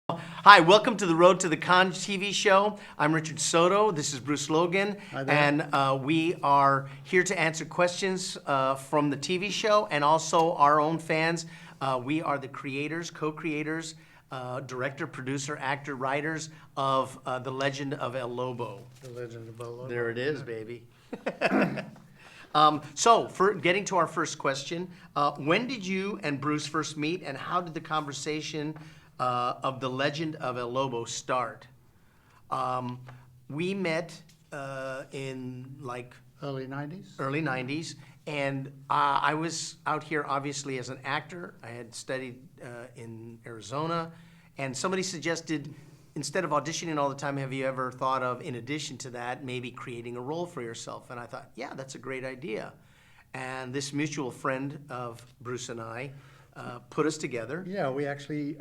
Hi, welcome to the Road to the Con TV show. I'm Richard Soto. This is Bruce Logan. Hi there. And we are here to answer questions from the TV show and also our own fans. We are the creators, co-creators, director, producer, actor, writers of The Legend of El Lobo. The Legend of El Lobo. There it is, baby. So, for getting to our first question, when did you and Bruce first meet, and how did the conversation of The Legend of El Lobo start? We met in like Early 90s? early 90s, and I was out here obviously as an actor. I had studied in Arizona, and somebody suggested, instead of auditioning all the time, have you ever thought of, in addition to that, maybe creating a role for yourself? And I thought, yeah, that's a great idea. And this mutual friend of Bruce and I put us together. Yeah, we actually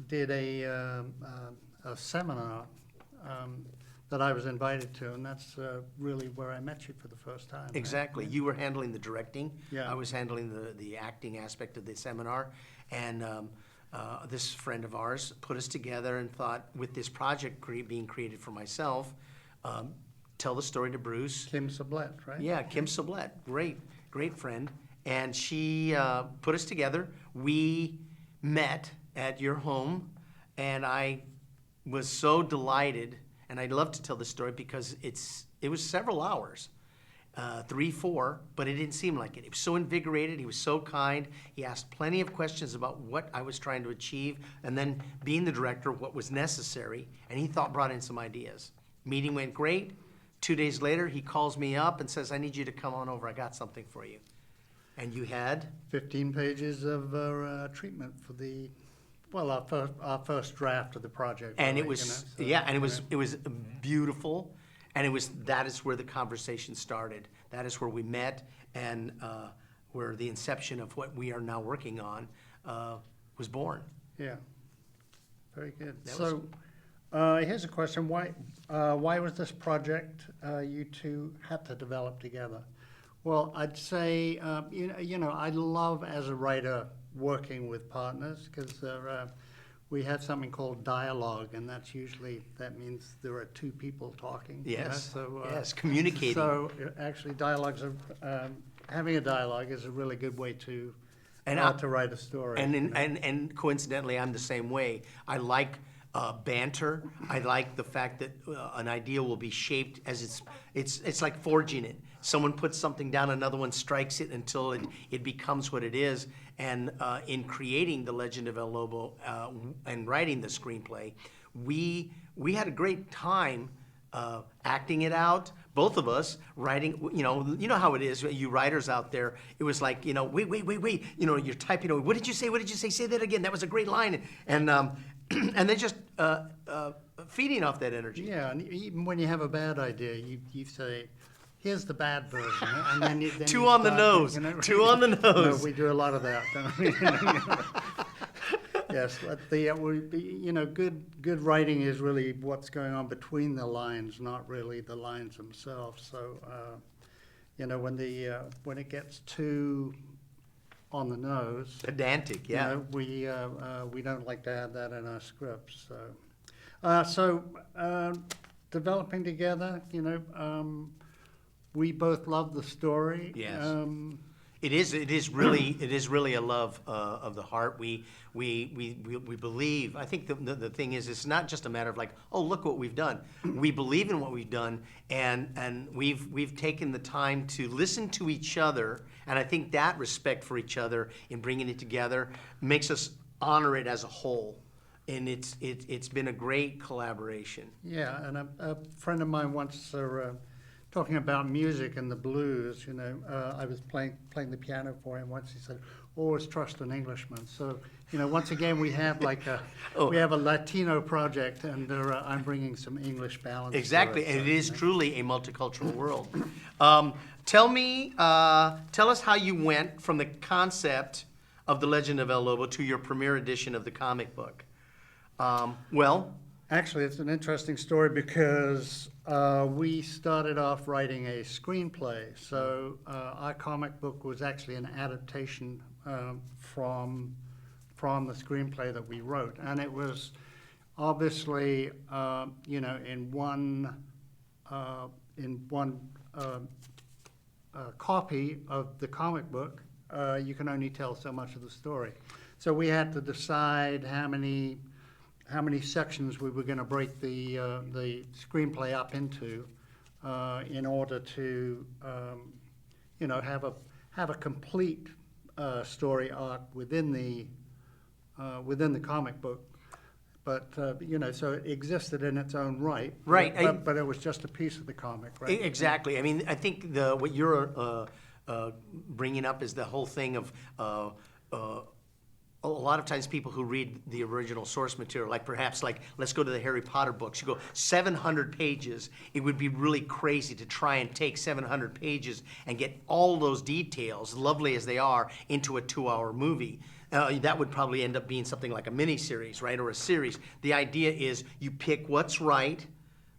did a seminar that I was invited to, and that's really where I met you for the first time. Right? Exactly. You were handling the directing. Yeah. I was handling the acting aspect of the seminar. And this friend of ours put us together and thought, with this project being created for myself, tell the story to Bruce. Kim Sublette, right? Yeah, Kim Sublette. Great friend. And she put us together. We met at your home, and I was so delighted. And I'd love to tell the story because it was several hours, 3, 4, but it didn't seem like it. He was so invigorated. He was so kind. He asked plenty of questions about what I was trying to achieve, and then being the director, what was necessary. And he brought in some ideas. Meeting went great. 2 days later, he calls me up and says, "I need you to come on over. I got something for you." And you had 15 pages of treatment for our first draft of the project. and really, it was and it was beautiful, and that is where the conversation started. That is where we met, and where the inception of what we are now working on was born. Yeah, very good. That So here's a question. Why was this project you two had to develop together? Well, I'd say, I love, as a writer, working with partners, because we have something called dialogue, and that means there are two people talking. Yes, So, yes, communicating. So actually, having a dialogue is a really good way to write a story. And coincidentally, I'm the same way. I like banter. I like the fact that an idea will be shaped as it's like forging it. Someone puts something down, another one strikes it until it becomes what it is. And in creating The Legend of El Lobo and writing the screenplay, we had a great time acting it out. Both of us writing, you know how it is, you writers out there. It was like, wait, you're typing, what did you say? Say that again. That was a great line. And and then just feeding off that energy. Yeah, and even when you have a bad idea, you say, "Here's the bad version," and then Two on the nose. Two on the nose. No, we do a lot of that, don't we? Yes, but good writing is really what's going on between the lines, not really the lines themselves. So, when it gets too on the nose, Pedantic, yeah. we don't like to have that in our scripts. So, developing together, we both love the story. Yes. It is really a love of the heart. We believe. I think the thing is, it's not just a matter of like, oh, look what we've done. We believe in what we've done, and we've taken the time to listen to each other, and I think that respect for each other in bringing it together makes us honor it as a whole. And it's been a great collaboration. Yeah, and a friend of mine once. Talking about music and the blues, I was playing the piano for him once. He said, "Always trust an Englishman." So, once again, we have we have a Latino project, and I'm bringing some English balance. Exactly, and it is truly a multicultural world. Tell us how you went from the concept of The Legend of El Lobo to your premiere edition of the comic book. Actually, it's an interesting story because we started off writing a screenplay. So our comic book was actually an adaptation from the screenplay that we wrote, and it was obviously, you know, in one copy of the comic book, you can only tell so much of the story. So we had to decide how many sections we were going to break the screenplay up into in order to, you know, have a complete story arc within the comic book. But you know, so it existed in its own right. Right. But it was just a piece of the comic, right? Exactly. I mean, I think what you're bringing up is the whole thing of a lot of times people who read the original source material, like perhaps like, let's go to the Harry Potter books, you go 700 pages, it would be really crazy to try and take 700 pages and get all those details, lovely as they are, into a 2-hour movie. That would probably end up being something like a mini-series, right, or a series. The idea is you pick what's right,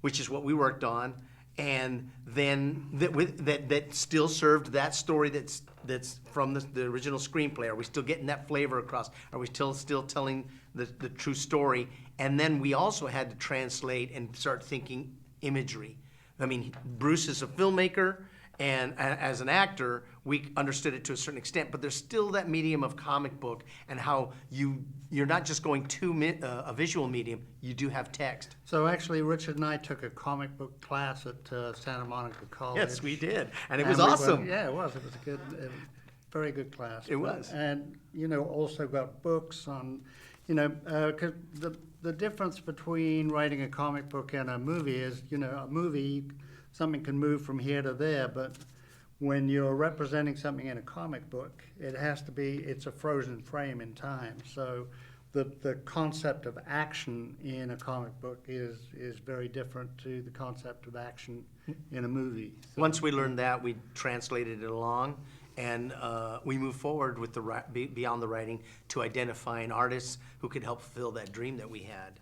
which is what we worked on, and then that still served that story that's from the original screenplay. Are we still getting that flavor across? Are we still telling the true story? And then we also had to translate and start thinking imagery. I mean, Bruce is a filmmaker, and as an actor, we understood it to a certain extent, but there's still that medium of comic book and how you're not just going to a visual medium, you do have text. So actually, Richard and I took a comic book class at Santa Monica College. Yes, we did, and it was we awesome. Yeah, it was. It was a good, very good class. It was. And, you know, also got books on, you know, 'cause the difference between writing a comic book and a movie is, you know, a movie, something can move from here to there, but when you're representing something in a comic book, it's a frozen frame in time. So the concept of action in a comic book is very different to the concept of action in a movie. So, Once we learned that, we translated it along, and we moved forward with beyond the writing to identifying artists who could help fulfill that dream that we had.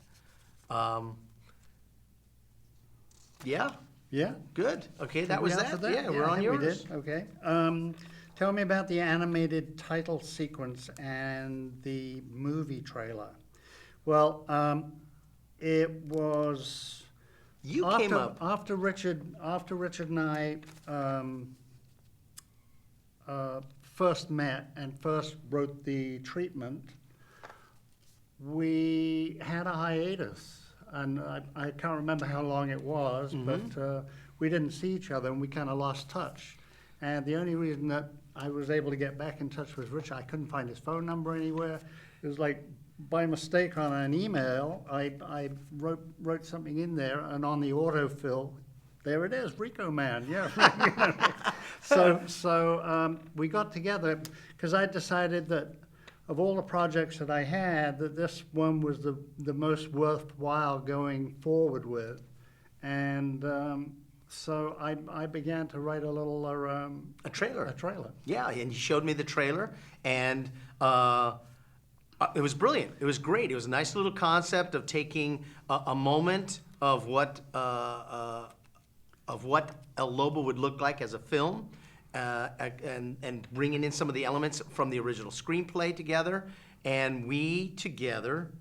Yeah. yeah. Good. Okay, Did that we was answer that. Yeah, we're I on think we yours. did. Okay. Tell me about the animated title sequence and the movie trailer. Well, it was You after, came up. after Richard and I first met and first wrote the treatment. We had a hiatus. And I can't remember how long it was, but we didn't see each other and we kind of lost touch. And the only reason that I was able to get back in touch with Rich, I couldn't find his phone number anywhere. It was like by mistake on an email, I wrote something in there, and on the autofill, there it is, Rico Man, yeah. So we got together because I decided that of all the projects that I had, that this one was the most worthwhile going forward with. And so I began to write a little A trailer. a trailer. Yeah, and you showed me the trailer, and it was brilliant. It was great. It was a nice little concept of taking a moment of what El Lobo would look like as a film, and bringing in some of the elements from the original screenplay together. And we together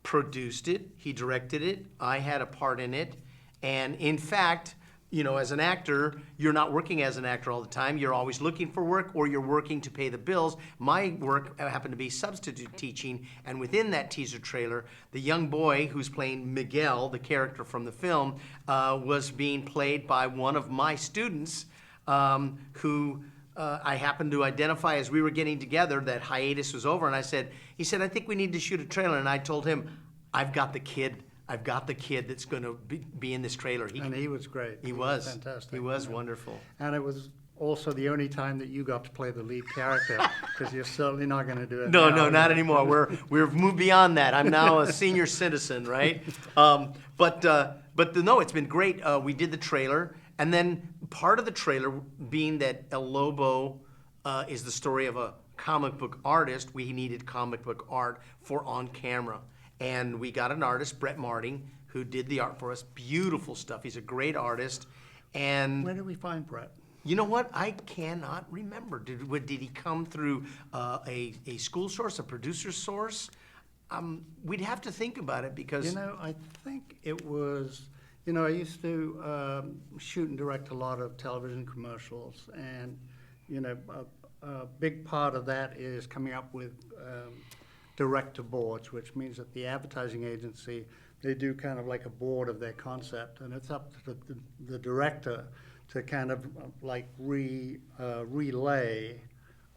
produced it. He directed it. I had a part in it. And in fact, you know, as an actor, you're not working as an actor all the time. You're always looking for work, or you're working to pay the bills. My work happened to be substitute teaching, and within that teaser trailer, the young boy who's playing Miguel, the character from the film, was being played by one of my students, who I happened to identify as we were getting together. That hiatus was over, and he said, I think we need to shoot a trailer. And I told him, I've got the kid that's going to be in this trailer. And he was great. He was fantastic. He was Yeah. wonderful. And it was also the only time that you got to play the lead character, because you're certainly not going to do it No, now. no, not anymore. We've moved beyond that. I'm now a senior citizen, right? But no, it's been great. We did the trailer, and then part of the trailer being that El Lobo is the story of a comic book artist. We needed comic book art for on camera. And we got an artist, Brett Marting, who did the art for us. Beautiful stuff. He's a great artist. And Where did we find Brett? you know what? I cannot remember. Did he come through a school source, a producer source? We'd have to think about it because You know, I think it was, you know, I used to shoot and direct a lot of television commercials, and, you know, a big part of that is coming up with director boards, which means that the advertising agency, they do kind of like a board of their concept, and it's up to the director to kind of like relay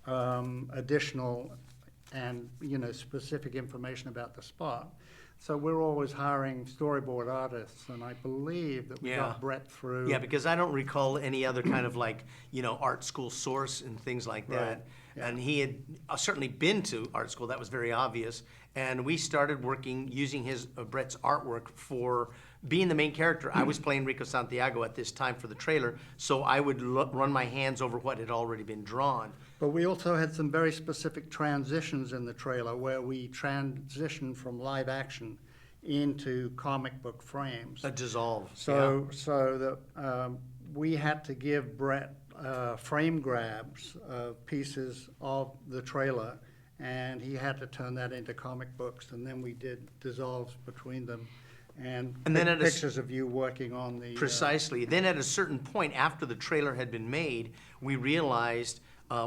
additional and, you know, specific information about the spot. So we're always hiring storyboard artists, and I believe that we Yeah. got Brett through. yeah, because I don't recall any other kind of like, you know, art school source and things like that. Right, yeah. And he had certainly been to art school, that was very obvious. And we started working using his Brett's artwork for being the main character. I was playing Rico Santiago at this time for the trailer, so I would run my hands over what had already been drawn. But we also had some very specific transitions in the trailer where we transitioned from live action into comic book frames. A dissolve. So we had to give Brett frame grabs of pieces of the trailer, and he had to turn that into comic books, and then we did dissolves between them, and then at a pictures of you working on the Precisely. Then at a certain point after the trailer had been made, we realized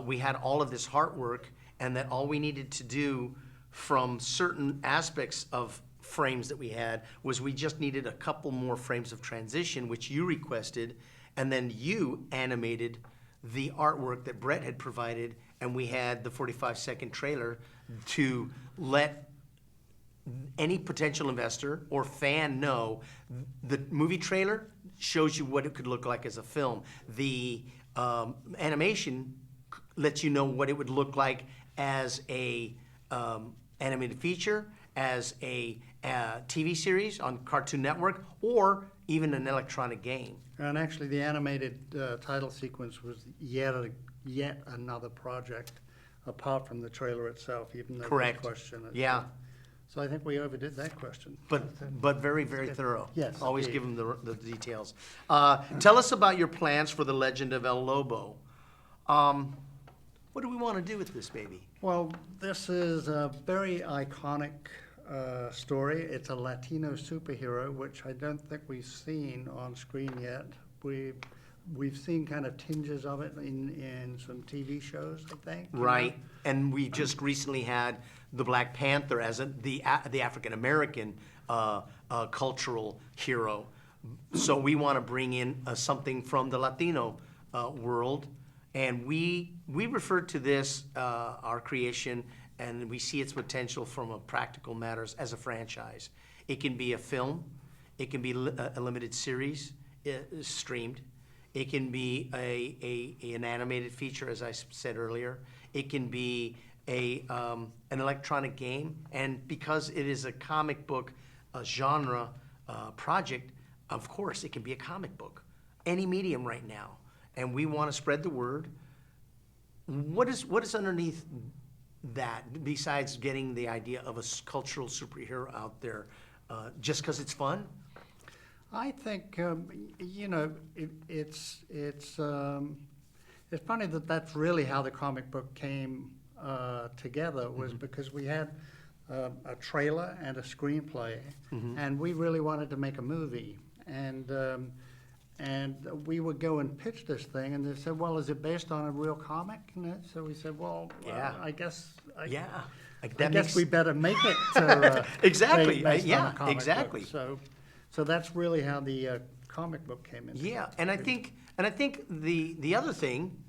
we had all of this artwork and that all we needed to do from certain aspects of frames that we had was we just needed a couple more frames of transition, which you requested, and then you animated the artwork that Brett had provided, and we had the 45-second trailer to let any potential investor or fan know the movie trailer shows you what it could look like as a film. The animation lets you know what it would look like as a animated feature, as a TV series on Cartoon Network, or even an electronic game. And actually, the animated title sequence was yet another project apart from the trailer itself, even though Correct. the question is. Yeah, So I think we overdid that question. but very, very thorough. Yes, Always indeed. give them the details. Tell us about your plans for the Legend of El Lobo. What do we want to do with this baby? Well, this is a very iconic story. It's a Latino superhero, which I don't think we've seen on screen yet. We've seen kind of tinges of it in some TV shows, I think. you know? Right, and we just recently had the Black Panther as the African American cultural hero. So we want to bring in something from the Latino world, and we refer to this our creation, and we see its potential from a practical matters as a franchise. It can be a film, it can be a limited series streamed. It can be an animated feature, as I said earlier. It can be an electronic game, and because it is a comic book genre project, of course, it can be a comic book. Any medium right now, and we want to spread the word. What is underneath that besides getting the idea of a cultural superhero out there, just because it's fun? I think you know it's funny that that's really how the comic book came together was because we had a trailer and a screenplay, and we really wanted to make a movie, and we would go and pitch this thing, and they said, "Well, is it based on a real comic?" So we said, "Well, Yeah. I guess." Yeah. Like, I that guess makes- we better make it Exactly. based on Yeah, a comic exactly. book. So that's really how the comic book came in. Yeah, and I think the other thing,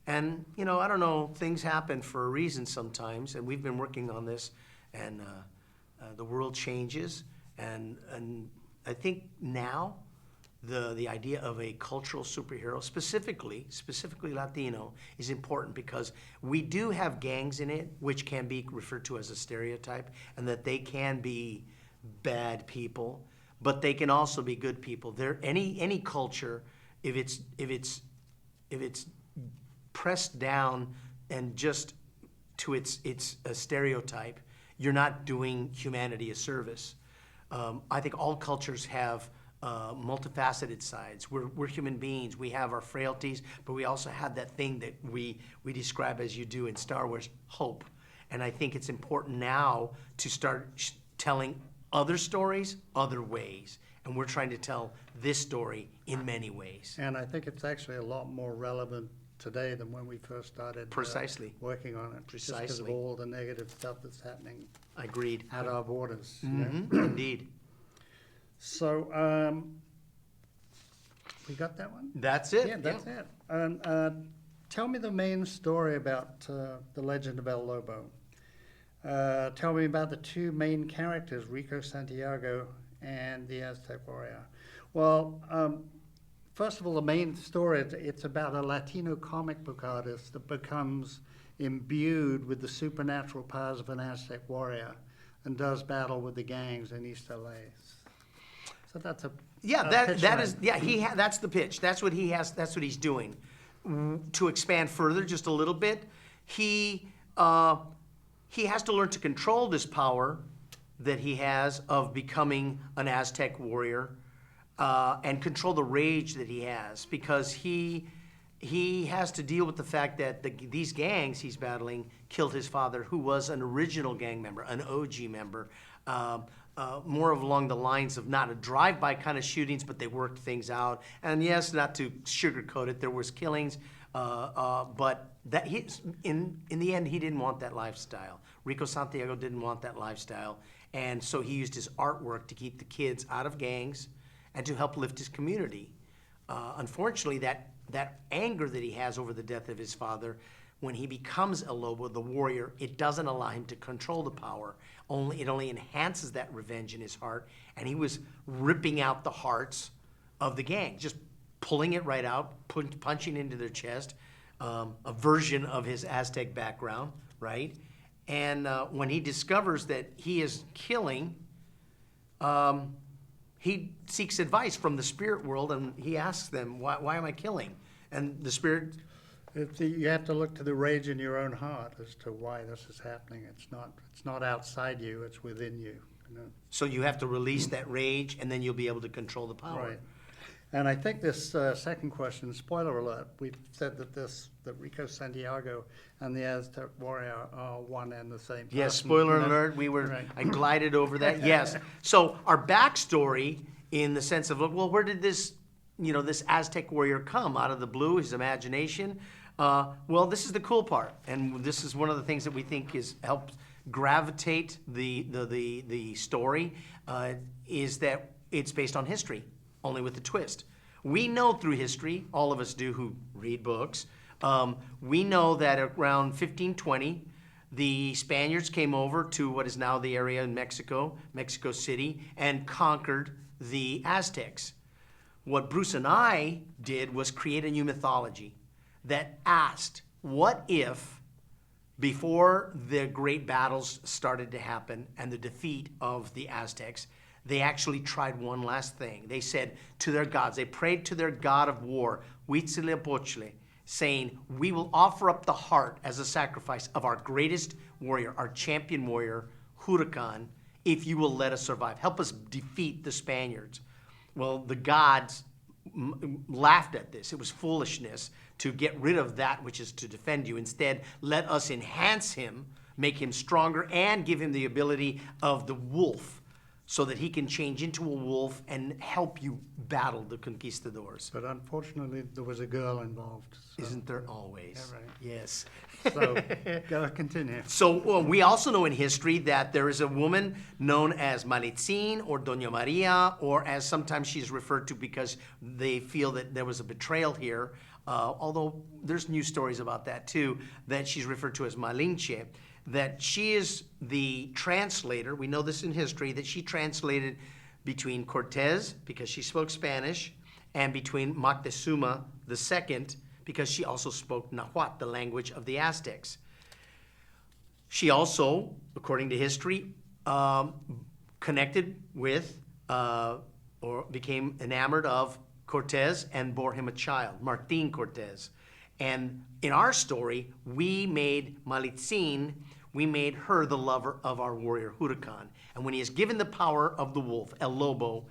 and you know, I don't know, things happen for a reason sometimes, and we've been working on this, and the world changes, and I think now the idea of a cultural superhero, specifically Latino, is important because we do have gangs in it, which can be referred to as a stereotype, and that they can be bad people, but they can also be good people. Any culture, if it's pressed down and just to its a stereotype, you're not doing humanity a service. I think all cultures have multifaceted sides. We're human beings. We have our frailties, but we also have that thing that we describe as you do in Star Wars, hope. And I think it's important now to start telling other stories other ways. And we're trying to tell this story in many ways. And I think it's actually a lot more relevant today than when we first started Precisely. working on it. Just because of Precisely. all the negative stuff that's happening Agreed. at our borders. you know. Indeed. So, we got that one? That's it. Yeah, that's it. And tell me the main story about the Legend of El Lobo. Tell me about the two main characters, Rico Santiago and the Aztec warrior. Well, first of all, the main story, it's about a Latino comic book artist that becomes imbued with the supernatural powers of an Aztec warrior and does battle with the gangs in East LA. So that's a Yeah, pitch that line. is, yeah, that's the pitch. That's what he has, that's what he's doing. To expand further just a little bit, he has to learn to control this power that he has of becoming an Aztec warrior, and control the rage that he has, because he has to deal with the fact that these gangs he's battling killed his father, who was an original gang member, an OG member, more of along the lines of not a drive-by kind of shootings, but they worked things out. And yes, not to sugarcoat it, there was killings, but that in the end, he didn't want that lifestyle. Rico Santiago didn't want that lifestyle, and so he used his artwork to keep the kids out of gangs and to help lift his community. Unfortunately, that anger that he has over the death of his father, when he becomes El Lobo, the warrior, it doesn't allow him to control the power. It only enhances that revenge in his heart, and he was ripping out the hearts of the gang, just pulling it right out, punching into their chest, a version of his Aztec background, right? And when he discovers that he is killing, he seeks advice from the spirit world, and he asks them, why am I killing? And the spirit... You have to look to the rage in your own heart as to why this is happening. It's not outside you, it's within you. You know? So you have to release that rage, and then you'll be able to control the power. Right. And I think this second question, spoiler alert, we've said that Rico Santiago and the Aztec warrior are one and the same person. Yes, spoiler you know? alert, Right. I glided over that, yes. So our backstory, in the sense of, well, where did this Aztec warrior come? Out of the blue, his imagination? Well, this is the cool part, and this is one of the things that we think is helped gravitate the story, is that it's based on history, only with a twist. We know through history, all of us do who read books, we know that around 1520, the Spaniards came over to what is now the area in Mexico City, and conquered the Aztecs. What Bruce and I did was create a new mythology that asked, what if, before the great battles started to happen and the defeat of the Aztecs, they actually tried one last thing. They said to their gods, they prayed to their god of war, Huitzilopochtli, saying, we will offer up the heart as a sacrifice of our greatest warrior, our champion warrior, Huracan, if you will let us survive. Help us defeat the Spaniards. Well, the gods laughed at this. It was foolishness to get rid of that which is to defend you. Instead, let us enhance him, make him stronger, and give him the ability of the wolf, so that he can change into a wolf and help you battle the conquistadors. But unfortunately, there was a girl involved. So. Isn't there always? Yeah, right. Yes. So, go continue. So we also know in history that there is a woman known as Malitzin or Doña Maria, or as sometimes she's referred to because they feel that there was a betrayal here, although there's news stories about that too, that she's referred to as Malinche, that she is the translator. We know this in history, that she translated between Cortez, because she spoke Spanish, and between Moctezuma II, because she also spoke Nahuatl, the language of the Aztecs. She also, according to history, connected with or became enamored of Cortez and bore him a child, Martin Cortez. And in our story, we made Malitzin, we made her the lover of our warrior Huracan. And when he is given the power of the wolf, El Lobo,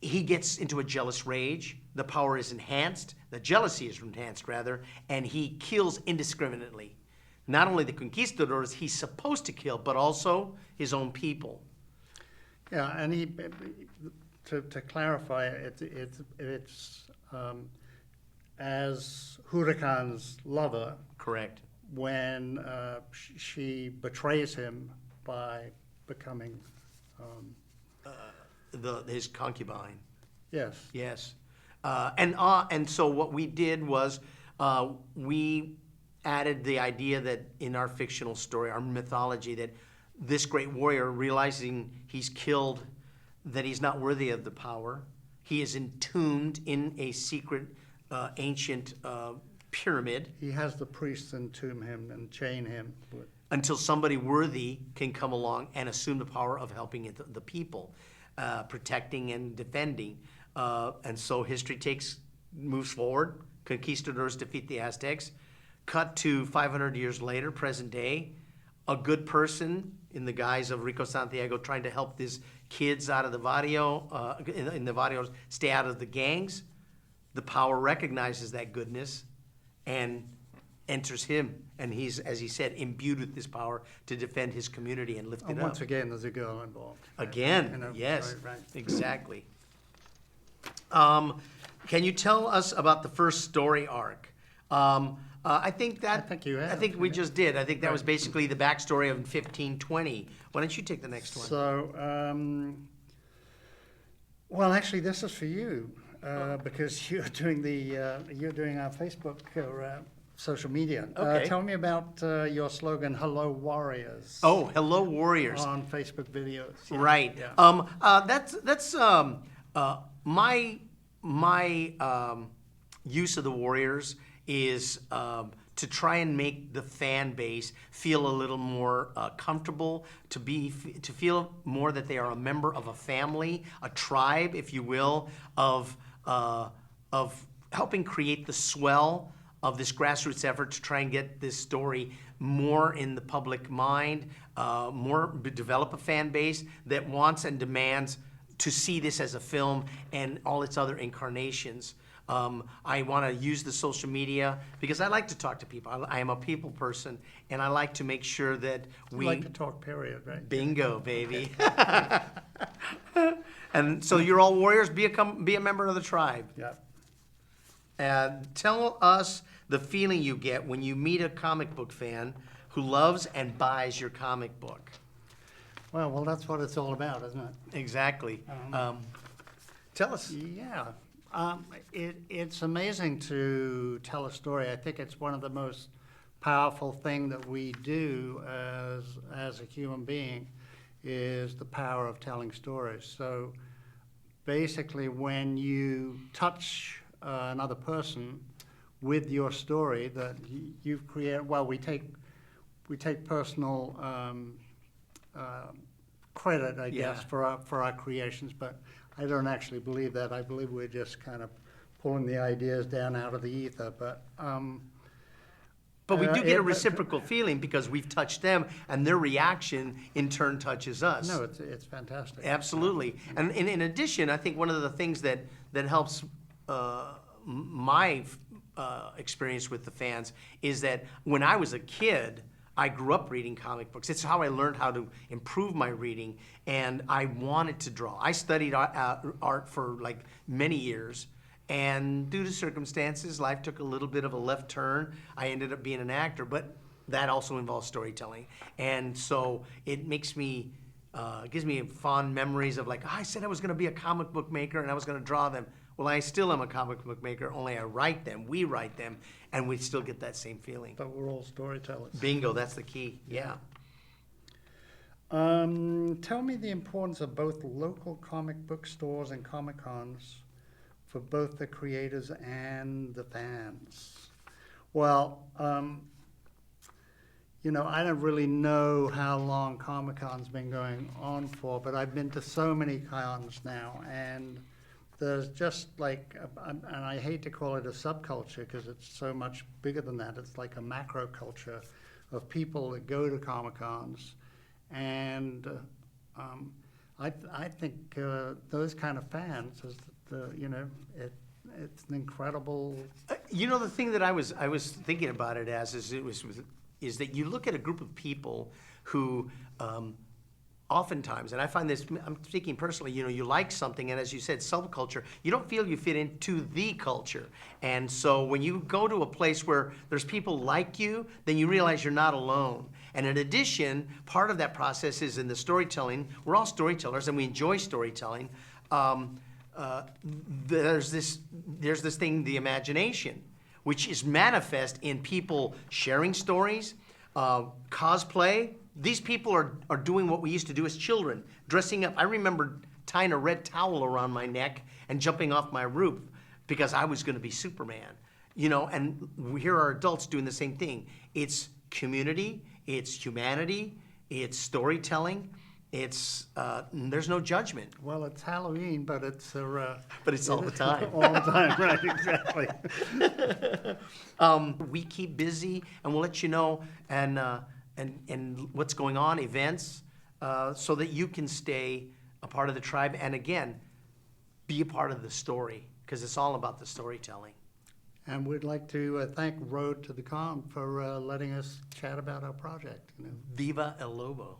he gets into a jealous rage. The power is enhanced, the jealousy is enhanced rather, and he kills indiscriminately. not only the conquistadors he's supposed to kill, but also his own people. Yeah, and to clarify, it's as Huracan's lover Correct. when she betrays him by becoming, His concubine. yes. Yes. And so what we did was we added the idea that in our fictional story, our mythology, that this great warrior, realizing he's killed, that he's not worthy of the power, he is entombed in a secret ancient pyramid He has the priests entomb him and chain him. until somebody worthy can come along and assume the power of helping the people, protecting and defending. And so history moves forward. Conquistadors defeat the Aztecs. Cut to 500 years later, present day, a good person in the guise of Rico Santiago trying to help these kids out of the barrio, in the barrios, stay out of the gangs. The power recognizes that goodness and enters him. And he's, as he said, imbued with this power to defend his community and lift it And up. once again, there's a girl involved. Again, You know, yes, right. exactly. Can you tell us about the first story arc? I think you have, I think we yeah. just did. I think that was Right. basically the backstory of 1520. Why don't you take the next one? So, well, actually, this is for you because you're doing our Facebook or social media. Okay. Tell me about your slogan, "Hello Warriors." Oh, hello, warriors. On Facebook videos. Yeah, Right. Yeah. That's my use of the Warriors is to try and make the fan base feel a little more comfortable, to feel more that they are a member of a family, a tribe, if you will, of helping create the swell of this grassroots effort to try and get this story more in the public mind, develop a fan base that wants and demands to see this as a film and all its other incarnations. I want to use the social media because I like to talk to people. I am a people person, and I like to make sure that we like to talk, period, right? Bingo, baby. And so you're all warriors. Be a member of the tribe. Yeah. Tell us the feeling you get when you meet a comic book fan who loves and buys your comic book. Well, that's what it's all about, isn't it? Exactly. Tell us. Yeah. It's amazing to tell a story. I think it's one of the most powerful thing that we do as a human being is the power of telling stories. So basically, when you touch another person with your story that you've created, well, we take personal credit, I guess, Yeah. for our creations, but I don't actually believe that. I believe we're just kind of pulling the ideas down out of the ether. But we do get a it- reciprocal feeling because we've touched them, and their reaction in turn touches us. no, it's fantastic. Absolutely. And in addition, I think one of the things that helps my experience with the fans is that when I was a kid, I grew up reading comic books. It's how I learned how to improve my reading, and I wanted to draw. I studied art for like many years, and due to circumstances, life took a little bit of a left turn. I ended up being an actor, but that also involves storytelling. And so it makes me, gives me fond memories of like, I said I was going to be a comic book maker and I was going to draw them. Well, I still am a comic book maker, only I write them, we write them, and we still get that same feeling. But we're all storytellers. Bingo, that's the key, yeah. Tell me the importance of both local comic book stores and Comic-Cons for both the creators and the fans. Well, I don't really know how long Comic-Con's been going on for, but I've been to so many cons now, and there's just like, and I hate to call it a subculture because it's so much bigger than that. It's like a macro culture of people that go to Comic-Cons, and I think those kind of fans is it's an incredible. The thing that I was thinking about it as is it was with is that you look at a group of people who oftentimes, and I find this, I'm speaking personally, you like something, and as you said, subculture, you don't feel you fit into the culture. And so when you go to a place where there's people like you, then you realize you're not alone. And in addition, part of that process is in the storytelling. We're all storytellers, and we enjoy storytelling. There's this thing, the imagination, which is manifest in people sharing stories, cosplay. These people are doing what we used to do as children, dressing up. I remember tying a red towel around my neck and jumping off my roof because I was going to be Superman. And here are adults doing the same thing. It's community, it's humanity, it's storytelling. It's there's no judgment. Well, it's Halloween, but it's But it's all the time. all the time, right? Exactly. We keep busy, and we'll let you know and what's going on, events, so that you can stay a part of the tribe. And again, be a part of the story, because it's all about the storytelling. And we'd like to thank Road to the Calm for letting us chat about our project. Viva El Lobo.